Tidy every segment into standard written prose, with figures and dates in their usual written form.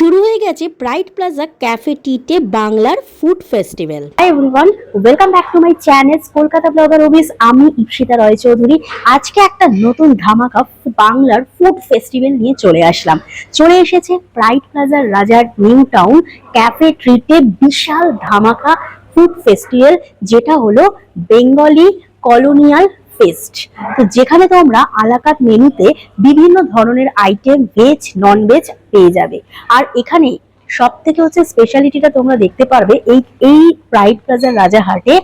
শুরু হয়ে গেছে প্রাইড প্লাজা ক্যাফে টিতে বাংলার food festival. Hi everyone, welcome back to my channel Kolkata blogger office. আমি ইপসিতা রয় চৌধুরী। আজকে একটা নতুন ধামাকা বাংলার ফুড ফেস্টিভ্যাল নিয়ে চলে এসেছে প্রাইড প্লাজার রাজার নিউ টাউন ক্যাফে ট্রিটে বিশাল ধামাকা ফুড ফেস্টিভ্যাল, যেটা হলো বেঙ্গলি কলোনিয়াল ফেস্ট। তো যেখানে তোমরা আলাকাত মেনুতে বিভিন্ন ধরনের আইটেম ভেজ নন ভেজ পেয়ে যাবে। আর এখানে সব থেকে হচ্ছে স্পেশালিটিটা তোমরা দেখতে পারবে এই প্রাইড প্লাজার রাজারহাটে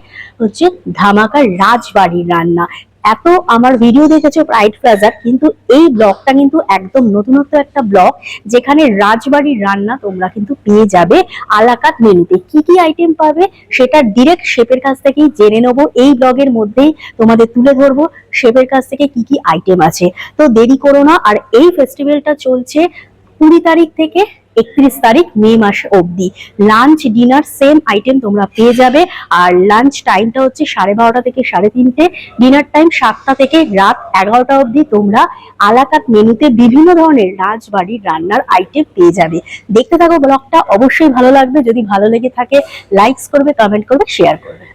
হচ্ছে ধামাকা রাজবাড়ির রান্না। এত আমার ভিডিও দেখেছো প্রাইড প্লাজার, কিন্তু এই ব্লগটা কিন্তু একদম নতুনত্ব একটা ব্লগ, যেখানে রাজবাড়ির রান্না তোমরা কিন্তু পেয়ে যাবে আলাকাত মেনুতে। কি কি আইটেম পাবে সেটা ডিরেক্ট শেফের কাছ থেকেই জেনে নেবো। এই ব্লগের মধ্যেই তোমাদের তুলে ধরবো শেফের কাছ থেকে কি কি আইটেম আছে। তো দেরি করো না। আর এই ফেস্টিভ্যালটা চলছে 20 তারিখ থেকে 31 তারিখ মে মাস অবধি। লাঞ্চ ডিনার সেম আইটেম তোমরা পেয়ে যাবে। আর লাঞ্চ টাইমটা হচ্ছে 12:30 থেকে 3:30, ডিনার টাইম 7টা থেকে রাত 11টা অবধি। তোমরা আলাকাত মেনুতে বিভিন্ন ধরনের রাজবাড়ির রান্নার আইটেম পেয়ে যাবে। দেখতে থাকো ব্লগটা, অবশ্যই ভালো লাগবে। যদি ভালো লেগে থাকে লাইকস করবে, কমেন্ট করবে, শেয়ার করবে।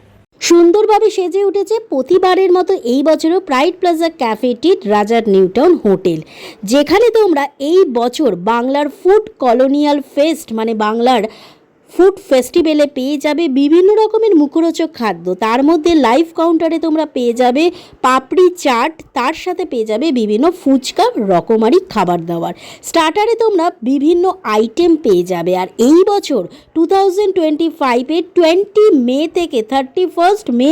সুন্দরভাবে সেজে উঠেছে প্রতিবারের মতো এই বছরও প্রাইড প্লাজা ক্যাফে টিট রাজার নিউ টাউন হোটেল, যেখানে তোমরা এই বছর বাংলার ফুড কলোনিয়াল ফেস্ট মানে বাংলার ফুড ফেস্টিভ্যালে পেয়ে যাবে বিভিন্ন রকমের মুখরোচক খাদ্য। তার মধ্যে লাইভ কাউন্টারে তোমরা পেয়ে যাবে পাপড়ি চাট, তার সাথে পেয়ে যাবে বিভিন্ন ফুচকা রকমারি খাবার দাবার। স্টার্টারে তোমরা বিভিন্ন আইটেম পেয়ে যাবে। আর এই বছর 2025-এর 20 মে থেকে 31 মে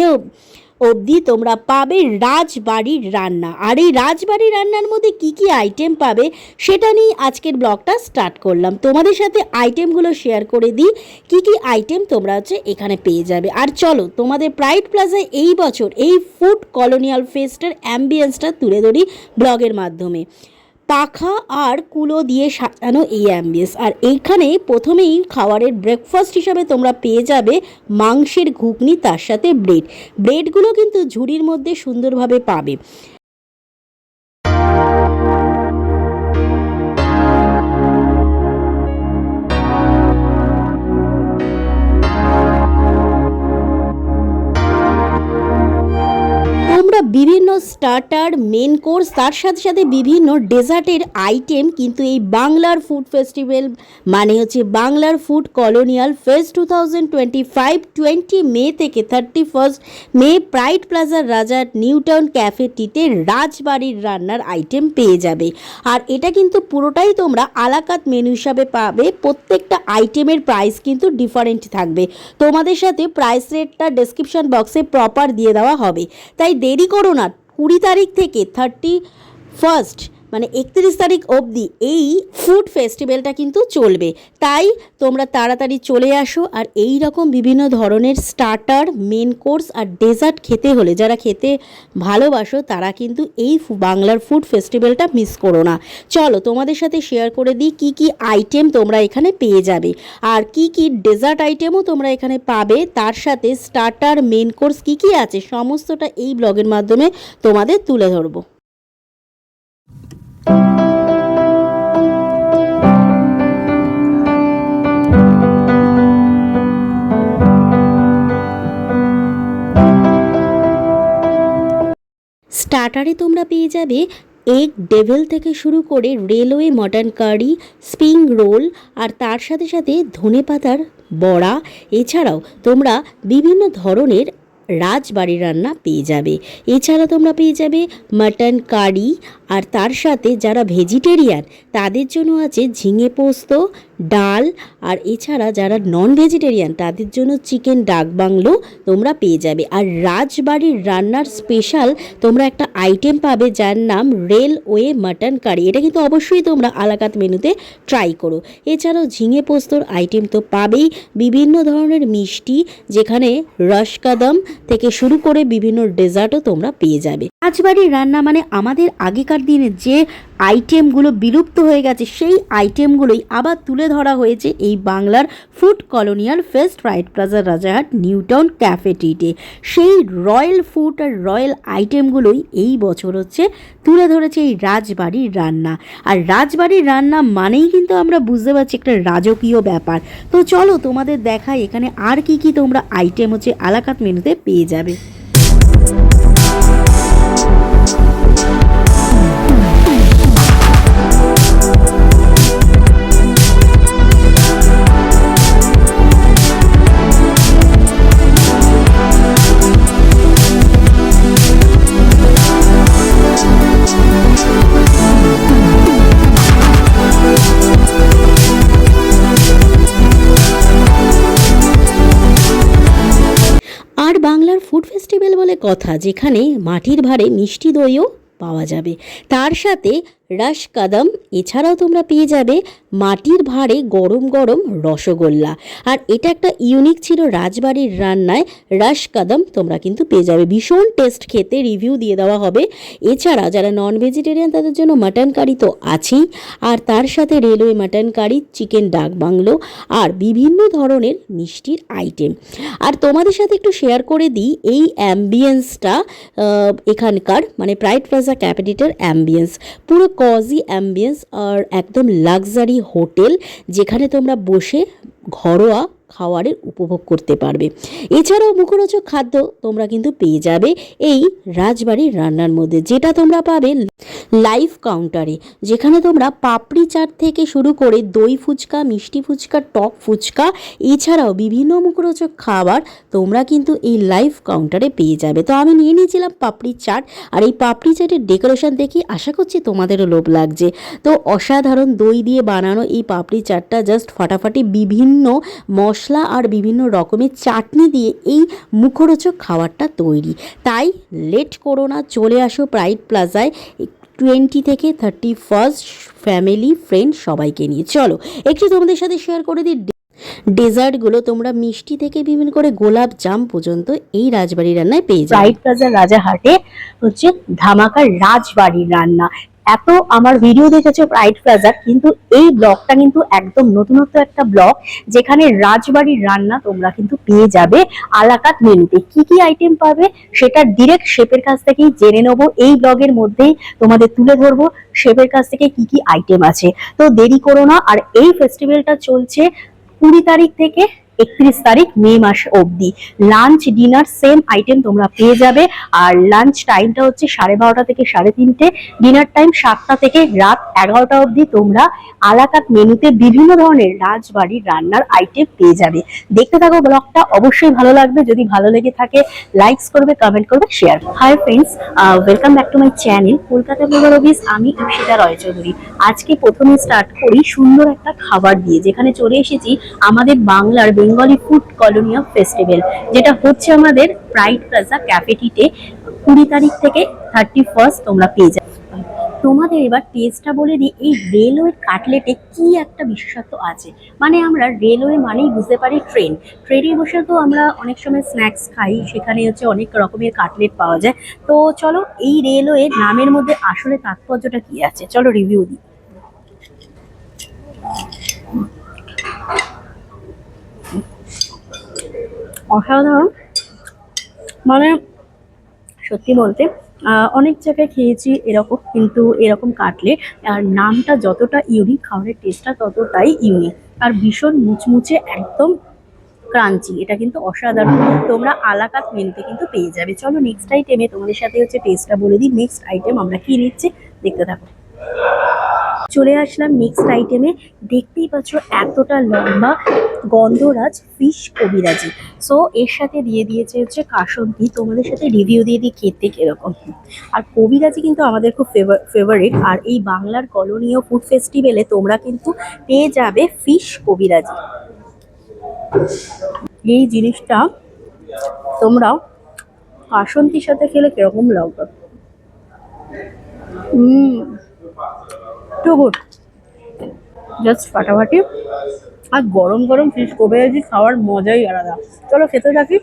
অবধি তোমরা পাবে রাজবাড়ির রান্না। আর এই রাজবাড়ির রান্নার মধ্যে কি কি আইটেম পাবে সেটা নিয়ে আজকের ব্লগটা স্টার্ট করলাম। তোমাদের সাথে আইটেমগুলো শেয়ার করে দিই, কি কি আইটেম তোমরা হচ্ছে এখানে পেয়ে যাবে। আর চলো তোমাদের প্রাইড প্লাজায় এই বছর এই ফুড কলোনিয়াল ফেস্টের অ্যাম্বিয়েন্সটা তুলে ধরি ব্লগের মাধ্যমে। পাখা আর কুলো দিয়ে সাজানো এই অ্যাম্বিয়েন্স। আর এইখানে প্রথমেই খাবারের ব্রেকফাস্ট হিসাবে তোমরা পেয়ে যাবে মাংসের ঘুগনি, তার সাথে ব্রেডগুলো কিন্তু ঝুড়ির মধ্যে সুন্দরভাবে পাবে। বিভিন্ন স্টার্টার, মেন কোর্স, তার সাথে সাথে বিভিন্ন ডেজার্টের আইটেম কিন্তু এই বাংলার ফুড ফেস্টিভ্যাল মানে হচ্ছে বাংলার ফুড কলোনিয়াল ফেস্ট 2025 20 মে থেকে 31 মে প্রাইড প্লাজার রাজার নিউ টাউন ক্যাফে টিতে রাজবাড়ির রান্নার আইটেম পেয়ে যাবে। আর এটা কিন্তু পুরোটাই তোমরা আলাকাত মেনু হিসাবে পাবে। প্রত্যেকটা আইটেমের প্রাইস কিন্তু ডিফারেন্ট থাকবে। তোমাদের সাথে প্রাইস রেটটা ডেসক্রিপশন বক্সে প্রপার দিয়ে দেওয়া হবে, তাই দেরি করো না। 20 তারিখ থেকে 31 মানে 31 তারিখ অবধি এই ফুড ফেস্টিভ্যালটা কিন্তু চলবে, তাই তোমরা তাড়াতাড়ি চলে আসো। আর এই রকম বিভিন্ন ধরনের স্টার্টার, মেন কোর্স আর ডেজার্ট খেতে হলে, যারা খেতে ভালোবাসো তারা কিন্তু এই বাংলার ফুড ফেস্টিভ্যালটা মিস করো না। চলো তোমাদের সাথে শেয়ার করে দিই কি কি আইটেম তোমরা এখানে পেয়ে যাবে আর কি কি ডেজার্ট আইটেমও তোমরা এখানে পাবে। তার সাথে স্টার্টার, মেন কোর্স কি কি আছে সমস্তটা এই ব্লগের মাধ্যমে তোমাদের তুলে ধরবো। স্টার্টারে তোমরা পেয়ে যাবে এগ ডেভিল থেকে শুরু করে railway mutton curry, spring roll, আর তার সাথে সাথে ধনেপাতার বড়া। এছাড়াও তোমরা বিভিন্ন ধরনের রাজবাড়ির রান্না পেয়ে যাবে। এছাড়া তোমরা পেয়ে যাবে মাটন কারি, আর তার সাথে যারা ভেজিটেরিয়ান তাদের জন্য আছে ঝিঙে পোস্ত, ডাল, আর এছাড়া যারা নন ভেজিটেরিয়ান তাদের জন্য চিকেন ডাক বাংলো তোমরা পেয়ে যাবে। আর রাজবাড়ির রান্নার স্পেশাল তোমরা একটা আইটেম পাবে যার নাম রেলওয়ে মাটন কারি। এটা কিন্তু অবশ্যই তোমরা আলাকাত মেনুতে ট্রাই করো। এছাড়াও ঝিঙে পোস্তর আইটেম তো পাবেই, বিভিন্ন ধরনের মিষ্টি যেখানে রসকদম থেকে শুরু করে বিভিন্ন ডেজার্টও তোমরা পেয়ে যাবে। রাজবাড়ির রান্না মানে আমাদের আগেকার দিনে যে আইটেমগুলো বিলুপ্ত হয়ে গেছে সেই আইটেমগুলোই আবার তুলে ধরা হয়েছে এই বাংলার food colonial fest right plaza Rajarhat new town cafe টিতে। সেই রয়্যাল ফুড আর রয়্যাল আইটেমগুলোই এই বছর হচ্ছে তুলে ধরেছে এই রাজবাড়ির রান্না। আর রাজবাড়ির রান্না মানেই কিন্তু আমরা বুঝতে পারছি একটা রাজকীয় ব্যাপার। তো চলো তোমাদের দেখাই এখানে আর কি তোমরা আইটেম হচ্ছে আলাকাত মেনুতে পেয়ে যাবে। আর বাংলার ফুড ফেস্টিভ্যাল বলে কথা, যেখানে মাটির ভাঁড়ে মিষ্টি দইও পাওয়া যাবে, তার সাথে রস কদম, এছাড়াও তোমরা পেয়ে যাবে মাটির ভাঁড়ে গরম গরম রসগোল্লা। আর এটা একটা ইউনিক ছিল রাজবাড়ির রান্নায়, রস কদম তোমরা কিন্তু পেয়ে যাবে, ভীষণ টেস্ট, খেতে রিভিউ দিয়ে দেওয়া হবে। এছাড়া যারা নন ভেজিটেরিয়ান তাদের জন্য মাটন কারি তো আছেই, আর তার সাথে রেলওয়ে মাটন কারি, চিকেন ডাক বাংলো আর বিভিন্ন ধরনের মিষ্টির আইটেম। আর তোমাদের সাথে একটু শেয়ার করে দিই এই অ্যাম্বিয়েন্সটা, এখানকার মানে প্রাইড প্লাজা ক্যাফেটিটার অ্যাম্বিয়েন্স, পুরো কজি অ্যাম্বিয়েন্স আর একদম লাক্সারি হোটেল, যেখানে তোমরা বসে ঘরোয়া খাবারের উপভোগ করতে পারবে। এছাড়াও মুখরোচক খাদ্য তোমরা কিন্তু পেয়ে যাবে এই রাজবাড়ির রান্নার মধ্যে, যেটা তোমরা পাবে লাইভ কাউন্টারে, যেখানে তোমরা পাপড়ি চাট থেকে শুরু করে দই ফুচকা, মিষ্টি ফুচকা, টক ফুচকা, এছাড়াও বিভিন্ন মুখরোচক খাবার তোমরা কিন্তু এই লাইভ কাউন্টারে পেয়ে যাবে। তো আমি নিয়ে নিয়েছিলাম পাপড়ি চাট, আর এই পাপড়ি চাটের ডেকোরেশন দেখি আশা করছি তোমাদেরও লোভ লাগছে। তো অসাধারণ দই দিয়ে বানানো এই পাপড়ি চাটটা জাস্ট ফাটাফাটি, বিভিন্ন মশলা আর বিভিন্ন রকমের চাটনি দিয়ে এই মুখরোচক খাবারটা তৈরি। তাই লেট করো না, চলে আসো প্রাইড প্লাজায় 20 থেকে 31 ফ্যামিলি ফ্রেন্ড সবাইকে নিয়ে। চলো একটু তোমাদের সাথে শেয়ার করে দিই ডেজার্টগুলো। তোমরা মিষ্টি থেকে বিভিন্ন করে গোলাপ জাম পর্যন্ত এই রাজবাড়ির রান্নায় পেয়ে যাবে। প্রাইড প্লাজা রাজারহাটে হচ্ছে ধামাকা রাজবাড়ির রান্না। এত আমার ভিডিও দেখেছো প্রাইড প্লাজার, কিন্তু এই ব্লগটা কিন্তু একদম নতুনত্ব একটা ব্লগ, যেখানে রাজবাড়ির রান্না তোমরা কিন্তু পেয়ে যাবে আলাকাত মেনুতে। কি কি আইটেম পাবে সেটা ডিরেক্ট শেফের কাছ থেকেই জেনে নেবো, এই ব্লগের মধ্যেই তোমাদের তুলে ধরবো শেফের কাছ থেকে কি কি আইটেম আছে। তো দেরি করো না, আর এই ফেস্টিভ্যালটা চলছে 20 তারিখ থেকে 31 তারিখ মে মাস অবধি। লাঞ্চ ডিনার সেম আইটেম তোমরা পেয়ে যাবে, আর লাঞ্চ টাইমটা হচ্ছে 12:30 থেকে 3:30, ডিনার টাইম 7টা থেকে রাত 11টা অবধি তোমরা আলাকাত মেনুতে বিভিন্ন ধরনের রাজবাড়ির রান্নার আইটেম পেয়ে যাবে। দেখতে থাকো ব্লগটা, অবশ্যই ভালো লাগবে। যদি ভালো লেগে থাকে লাইকস করবে, কমেন্ট করবে, share. Hi friends, welcome back to my channel Kolkata blogger office. আমি ইপসিতা রয়চৌধুরী। আজকে প্রথমে স্টার্ট করি সুন্দর একটা খাবার দিয়ে, যেখানে চলে এসেছি আমাদের বাংলার বেঙ্গলি ফুড কলোনিয়াল ফেস্টিভ্যাল, যেটা হচ্ছে আমাদের প্রাইড প্লাজা ক্যাফেটিতে 20 তারিখ থেকে 31 তোমরা পেয়ে যাবে। তোমাদের এবার টেস্টটা বলে দিই, এই রেলওয়ে কাটলেটে কি একটা বিশেষত্ব আছে। মানে আমরা রেলওয়ে মানেই বুঝতে পারি ট্রেন, ট্রেনে বসে তো আমরা অনেক সময় স্ন্যাক্স খাই, সেখানে হচ্ছে অনেক রকমের কাটলেট পাওয়া যায়। তো চলো এই রেলওয়ে নামের মধ্যে আসলে তাৎপর্যটা কি আছে, চলো রিভিউ দিই। অসাধারণ, মানে সত্যি বলতে অনেক জায়গায় খেয়েছি এরকম, কিন্তু এরকম কাটলেট আর নামটা যতটা ইউনিক, খাবারের টেস্টটা ততটাই ইউনিক, আর ভীষণ মুচমুচে, একদম ক্রাঞ্চি। এটা কিন্তু অসাধারণ, তোমরা আলাকাত মেনুতে কিন্তু পেয়ে যাবে। চলো নেক্সট আইটেমে তোমাদের সাথে হচ্ছে টেস্টটা বলে দিই। নেক্সট আইটেম আমরা কি নিচ্ছি দেখতে থাকো। চলে আসলাম নেক্সট আইটেমে, দেখতেই পাচ্ছ এতটা লম্বা গন্ধরাজ ফিশ কবিরাজি। সো এর সাথে দিয়ে দিয়েছে হচ্ছে কাসন্দি। তোমাদের সাথে রিভিউ দিয়ে দিই খেতে কিরকম। আর কবিরাজি কিন্তু আমাদের খুব ফেভারিট, আর এই বাংলার কলোনীয় ফুড ফেস্টিভ্যালে তোমরা কিন্তু পেয়ে যাবে ফিশ কবিরাজি। এই জিনিসটা তোমরা কাসন্দির সাথে খেলে কিরকম লাগবে। টু গুড, জাস্ট ফাটাফাটি। আর গরম গরম ফিশ কবিরাজি খাওয়ার মজাই আলাদা। চলো খেতে থাকি।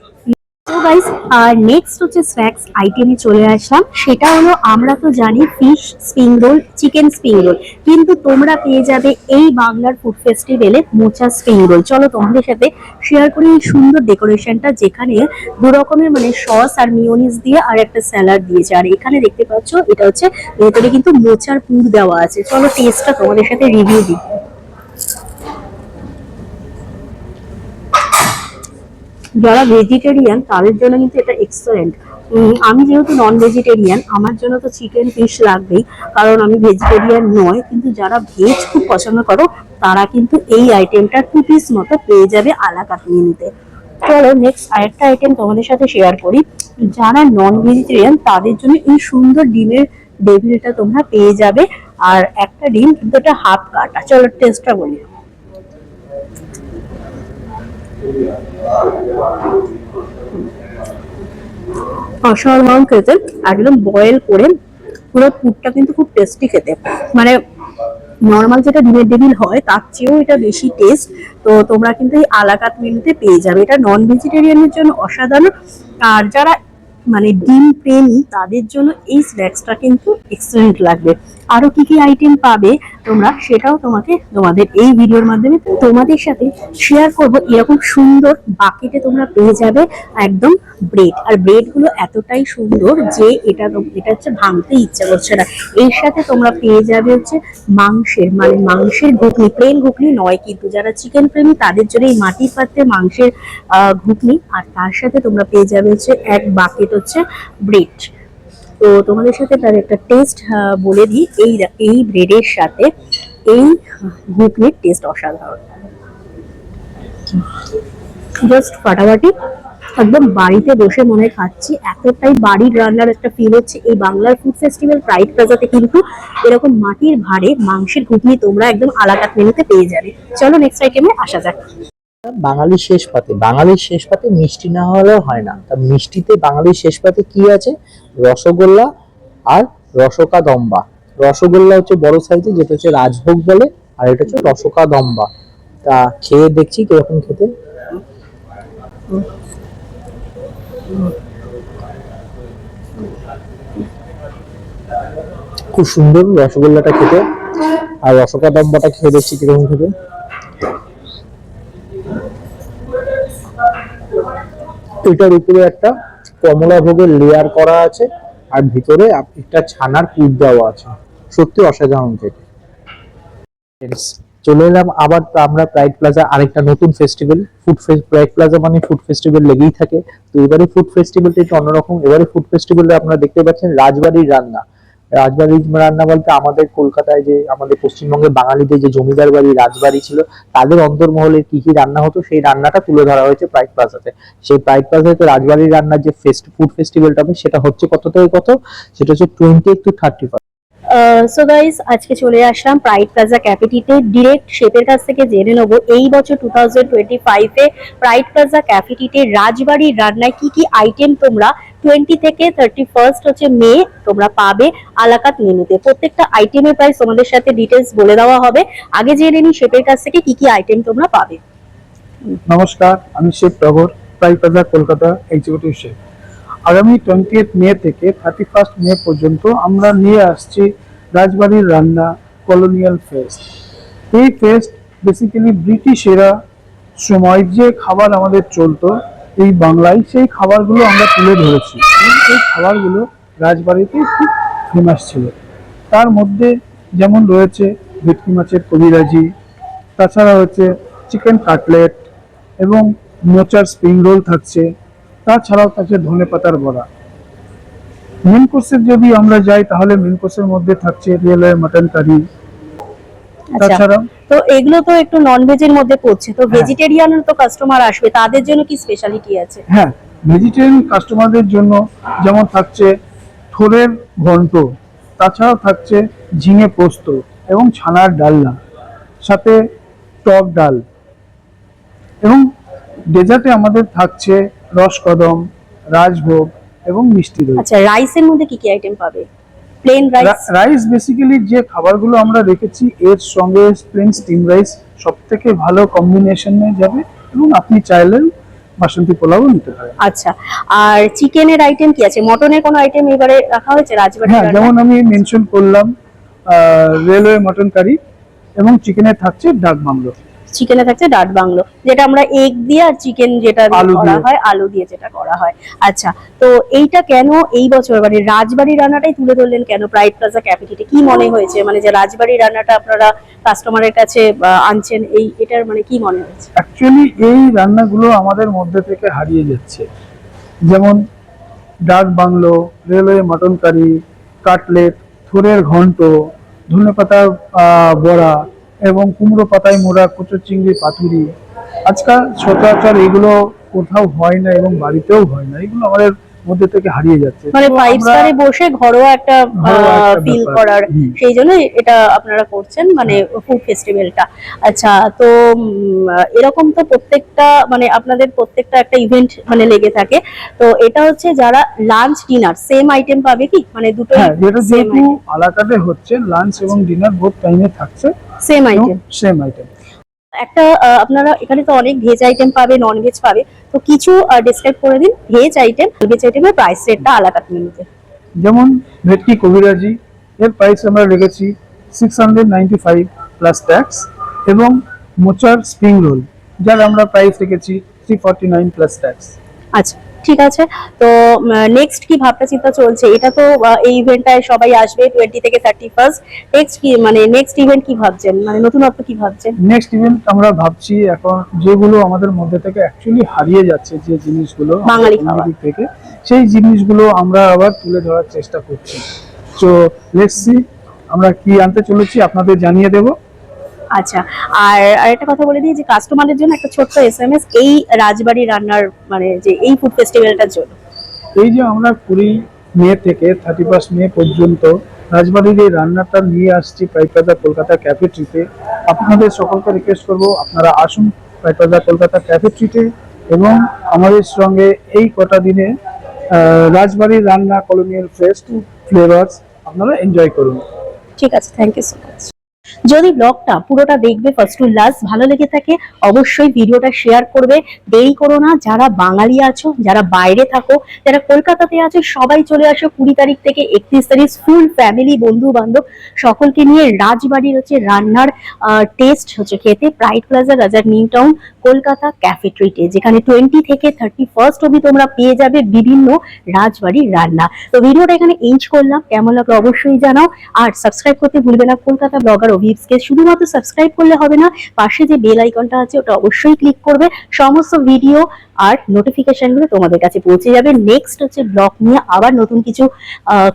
গাইস, আর নেক্সট হচ্ছে স্ন্যাক্স আইটেমে চলে আসলাম। সেটা হলো, আমরা তো জানি fish spring roll, chicken spring roll, কিন্তু তোমরা পেয়ে যাবে এই বাংলার ফুড ফেস্টিভ্যালে মোচা স্প্রিং রোল। চলো তোমাদের সাথে শেয়ার করি এই সুন্দর ডেকোরেশনটা, যেখানে দু রকমের মানে সস আর মিওনিজ দিয়ে আর একটা স্যালাড দিয়েছে। আর এখানে দেখতে পাচ্ছ এটা হচ্ছে ভেতরে কিন্তু মোচার পুর দেওয়া আছে। চলো টেস্টটা তোমাদের সাথে রিভিউ দিই। যারা ভেজিটেরিয়ান তাদের জন্য কিন্তু এটা এক্সেলেন্ট। আমি যেহেতু নন ভেজিটেরিয়ান, আমার জন্য তো চিকেন ফিশ লাগবেই, কারণ আমি ভেজিটেরিয়ান নয়। কিন্তু যারা ভেজ খুব পছন্দ করো তারা কিন্তু এই আইটেমটা 2 পিস মতো পেয়ে যাবে আলাকাত মেনুতে। চলো নেক্সট আরেকটা আইটেম তোমাদের সাথে শেয়ার করি। যারা নন ভেজিটেরিয়ান তাদের জন্য এই সুন্দর ডিমের ডেভিলটা তোমরা পেয়ে যাবে। আর একটা ডিম কিন্তু এটা হাফ কাটা। চলো টেস্টটা বলি। অসাধারণ খেতে, একদম বয়েল করে পুরো পুরটা কিন্তু খুব টেস্টি খেতে। মানে নর্মাল যেটা ডিমের ডেভিল হয় তার চেয়েও এটা বেশি টেস্ট। তো তোমরা কিন্তু এই আলাকাত মেনুতে পেয়ে যাবে। এটা নন ভেজিটেরিয়ানের জন্য অসাধারণ। আর যারা মানে ডিম প্রেমী তাদের জন্য এই স্ন্যাক্সটা কিন্তু এক্সেলেন্ট লাগবে। আরো কি কি আইটেম পাবে তোমরা সেটাও তোমাদের এই ভিডিওর মাধ্যমে তোমাদের সাথে শেয়ার করব। এরকম সুন্দর বাকেটে তোমরা পেয়ে যাবে একদম ব্রেড। আর ব্রেড গুলো এতটাই সুন্দর যে এটা হচ্ছে ভাঙতে ইচ্ছা করছে না। এর সাথে তোমরা পেয়ে যাবে হচ্ছে মাংসের ঘুগনি, প্লেন ঘুগনি নয় কিন্তু, যারা চিকেন প্রেমী তাদের জন্য এই মাটির পাত্রে মাংসের ঘুগনি। আর তার সাথে তোমরা পেয়ে যাবে হচ্ছে এক বাকেট হচ্ছে ব্রেড। তো তোমাদের সাথে তার একটা টেস্ট বলে দিই। এই ব্রেডের সাথে এই ঘুগনির টেস্ট অসাধারণ, জাস্ট ফাটাফাটি। একদম বাড়িতে বসে মনে হয় খাচ্ছি, এতটাই বাড়ির রান্নার একটা ফিল হচ্ছে। এই বাংলার ফুড ফেস্টিভ্যাল প্রাইড প্লাজাতে কিন্তু এরকম মাটির ভাঁড়ে মাংসের ঘুগনি তোমরা একদম আলাকাত মেনুতে পেয়ে যাবে। চলো নেক্সট আইটেমে আসা যাক। বাঙালির শেষ পাতে মিষ্টি না হলেও হয় না। তা মিষ্টিতে বাঙালির শেষ পাতে কি আছে? রসগোল্লা আর রসকা দম্বা। রসগোল্লা হচ্ছে বড় সাইজে, যেটা হচ্ছে রাজভোগ বলে, আর এটা হচ্ছে রসকা দম্বা। তা খেয়ে দেখছি কিরকম খেতে। খুব সুন্দর রসগোল্লাটা খেতে, আর রসকা দম্বাটা খেয়ে দেখছি কিরকম খেতে। এটার উপরে একটা কমলা ভোগের লেয়ার করা আছে, আর ভিতরে একটা ছানার পুর দেওয়া আছে। সত্যি অসাধারণ খেতে। চলে এলাম আবার আমরা প্রাইড প্লাজা, আরেকটা নতুন ফেস্টিভ্যাল। প্রাইড প্লাজা মানে ফুড ফেস্টিভ্যাল লেগেই থাকে। তো এবারে ফুড ফেস্টিভ্যালটা একটু অন্যরকম। এবারে ফুড ফেস্টিভ্যালে আপনারা দেখতে পাচ্ছেন রাজবাড়ির রান্না। রাজবাড়ির রান্না বলতে আমাদের কলকাতায় যে আমাদের পশ্চিমবঙ্গের বাঙালিদের যে জমিদার বাড়ি রাজবাড়ি ছিল, তাদের অন্দরমহলে কি কি রান্না হতো সেই রান্নাটা তুলে ধরা হয়েছে প্রাইড প্লাজাতে। সেই প্রাইড প্লাজাতে রাজবাড়ির রান্নার যে ফুড ফেস্টিভ্যালটা হবে সেটা হচ্ছে কত থেকে কত, সেটা হচ্ছে 20 to 30। সো গাইস, আজকে চলে আসলাম প্রাইড প্লাজা ক্যাফেটিতে। ডিরেক্ট শেফের কাছ থেকে জেনে নেবো এই বছর 2025-এ প্রাইড প্লাজা ক্যাফেটিতে রাজবাড়ির রান্নায় কি কি আইটেম তোমরা 20 থেকে 31 হচ্ছে মে তোমরা পাবে আলাকাত মেনুতে। প্রত্যেকটা আইটেমের প্রাইস তোমাদের সাথে ডিটেলস বলে দেওয়া হবে। আগে জেনে নিই শেফের কাছ থেকে কি কি আইটেম তোমরা পাবে। নমস্কার, আমি শেফ টগর, pride plaza Kolkata executive chef. আগামী 20 মে থেকে 31 মে পর্যন্ত আমরা নিয়ে আসছি রাজবাড়ির রান্না কলোনিয়াল ফেস্ট। এই ফেস্ট বেসিক্যালি ব্রিটিশেরা সময় যে খাবার আমাদের চলতো এই বাংলায়, সেই খাবারগুলো আমরা তুলে ধরেছি। এই খাবারগুলো রাজবাড়িতে খুব ফেমাস ছিল। তার মধ্যে যেমন রয়েছে ভেটকি মাছের কবিরাজি, তাছাড়া হচ্ছে চিকেন কাটলেট এবং মোচার স্প্রিং রোল থাকছে। তাছাড়াও থাকছে ধনে পাতার বড়া। মেন কোর্সের যদি আমরা যাই তাহলে মেন কোর্সের মধ্যে থাকছে রেলওয়ে মাটন কারি। তাছাড়া তো এগুলো তো একটু নন ভেজের মধ্যে পড়ছে, তো ভেজিটেরিয়ানের তো কাস্টমার আসবে, তাদের জন্য কি স্পেশালিটি আছে? হ্যাঁ, ভেজিটেরিয়ান কাস্টমারদের জন্য যেমন থাকছে থোড়ের ঘন্ট, তাছাড়াও থাকছে ঝিঙে পোস্ত এবং ছানার ডালনা, সাথে টক ডাল, এবং ডেজার্টে আমাদের থাকছে রসকদম, রাজভোগ এবং মিষ্টি দই। আচ্ছা, রাইসের মধ্যে কি কি আইটেম পাবে? Plain rice? রাইস বেসিক্যালি যে খাবারগুলো আমরা রেখেছি এর সঙ্গে প্লেন স্টিম রাইস সব থেকে ভালো কম্বিনেশনে যাবে, এবং আপনি চাইলেন বাসন্তী পোলাও নিতে পারেন। আচ্ছা, আর চিকেনের আইটেম কি আছে? মটনের কোনো আইটেম এবারে রাখা হয়েছে রাজবাড়ি হ্যাঁ, যেমন আমি মেনশন করলাম রেলওয়ে মটন কারি, এবং চিকেনে থাকছে ডাক বাংলো। চিকেনে থাকছে ডাট বাংলো, যেটা আমরা এগ দিয়ে আর চিকেন যেটা দিয়ে আলু করা দিয়ে। হয়, আলু দিয়ে যেটা করা হয়। আচ্ছা, তো এইটা কেন এই বছর মানে রাজবাড়ি রান্নাটাই তুলে ধরলেন কেন প্রাইড প্লাজা ক্যাফেটিতে? কি মনে হয়েছে মানে যে রাজবাড়ি রান্নাটা আপনারা কাস্টমারের কাছে আনছেন, এটার মানে কি মনে হয়েছে? অ্যাকচুয়ালি এই রান্নাগুলো আমাদের মধ্যে থেকে হারিয়ে যাচ্ছে, যেমন dak bungalow, railway mutton curry, cutlet, থোড়ের ঘন্ট, ধনেপাতার বড়া, এবং কুমড়ো পাতায় মোড়া কচু চিংড়ি পাতুরি। আজকাল সচরাচর এগুলো কোথাও হয় না এবং বাড়িতেও হয় না, এগুলো আমাদের মধ্যে থেকে হারিয়ে যাচ্ছে। মানে তো ফাইভ আমরা- স্টারে বসে ঘরোয়া একটা ঘরোয়া একটা ফিল ব্যাপার। করার, হুম। সেই জন্য এটা আপনারা করছেন মানে ফুড ফেস্টিভ্যালটা। আচ্ছা, তো এরকম তো প্রত্যেকটা মানে আপনাদের প্রত্যেকটা একটা ইভেন্ট মানে লেগে থাকে, তো এটা হচ্ছে যারা লাঞ্চ ডিনার সেম আইটেম পাবে কি মানে দুটোই হ্যাঁ, যেটা সেম যেহেতু আলাকাটে হচ্ছে, লাঞ্চ এবং ডিনার বোথ টাইমে থাকছে সেম আইটেম? Same item. একটা আপনারা এখানে তো অনেক ভেজ আইটেম পাবে, নন ভেজ পাবে, তো কিছু ডিসক্রাইব করে দিন ভেজ আইটেম, ভেজ আইটেমের প্রাইস রেটটা আলাদা মেনুতে। যেমন ভেটকি কবিরাজি, এর প্রাইস আমরা রেখেছি 695 প্লাস ট্যাক্স, এবং মোচার স্প্রিং রোল, যার আমরা প্রাইস রেখেছি 349 প্লাস ট্যাক্স। আচ্ছা, ঠিক আছে। তো নেক্সট কি ভাবনা চিন্তা চলছে? এটা তো এই ইভেন্টটায় সবাই আসবে 20 থেকে 31। নেক্সট কি মানে নেক্সট ইভেন্ট কি ভাবছেন, মানে নতুনত্ব কি ভাবছেন? নেক্সট ইভেন্ট আমরা ভাবছি এখন যেগুলো আমাদের মধ্যে থেকে অ্যাকচুয়ালি হারিয়ে যাচ্ছে, যে জিনিসগুলো বাঙালি আমাদের খাবার। দিক থেকে, সেই জিনিসগুলো আমরা আবার তুলে ধরার চেষ্টা করছি। তো লেটস সি আমরা কি আনতে চলেছি, আপনাদের জানিয়ে দেব। আচ্ছা, আর আরেকটা কথা বলে দিই যে কাস্টমারদের জন্য একটা ছোট্ট এসএমএস এই রাজবাড়ি রান্নার মানে যে এই ফুড ফেস্টিভ্যালটার জন্য। এই যে আমরা 20 মে থেকে 31 মে পর্যন্ত রাজবাড়ির এই রান্নাটা নিয়ে আসছি প্রাইড প্লাজা কলকাতা ক্যাফে ট্রিটে, আপনাদের সকলকে রিকোয়েস্ট করব আপনারা আসুন প্রাইড প্লাজা কলকাতা ক্যাফে ট্রিটে, এবং আমাদের সঙ্গে এই কটা দিনে রাজবাড়ির রান্না কলোনিয়াল ফ্লেভারস আপনারা এনজয় করুন। ঠিক আছে, থ্যাংক ইউ সো মাচ। যদি ব্লগটা পুরোটা দেখবে ফার্স্ট টু লাস্ট, ভালো লেগে থাকে অবশ্যই ভিডিওটা শেয়ার করবে, দেরি করো না। যারা বাঙালি আছো, যারা বাইরে থাকো, যারা কলকাতাতে আছো, সবাই চলে আসো 20 তারিখ থেকে 31 তারিখ, ফুল ফ্যামিলি বন্ধু বান্ধব সকলকে নিয়ে রাজবাড়ির হচ্ছে রান্নার টেস্ট হচ্ছে খেতে প্রাইড প্লাজা রাজার নিউ টাউন কলকাতা ক্যাফে ট্রিটে, যেখানে 20 থেকে 31 অবধি তোমরা পেয়ে যাবে বিভিন্ন রাজবাড়ির রান্না। তো ভিডিওটা এখানে এন্ড করলাম, কেমন লাগলো অবশ্যই জানাও, আর সাবস্ক্রাইব করতে ভুলবে না কলকাতা ব্লগার অভিপসকে। শুধুমাত্র সাবস্ক্রাইব করলে হবে না, পাশে যে বেল আইকনটা আছে ওটা অবশ্যই ক্লিক করবে, সমস্ত ভিডিও আর নোটিফিকেশন গুলো তোমাদের কাছে পৌঁছে যাবে। নেক্সট হচ্ছে ব্লগ নিয়ে আবার নতুন কিছু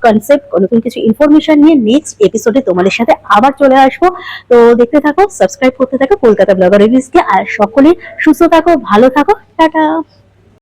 কনসেপ্ট, নতুন কিছু ইনফরমেশন নিয়ে নেক্সট এপিসোডে তোমাদের সাথে আবার চলে আসবো। তো দেখতে থাকো, সাবস্ক্রাইব করতে থাকো কলকাতা ব্লগার অভিপসকে, আর সকলে সুস্থ থাকো, ভালো থাকো, টাটা।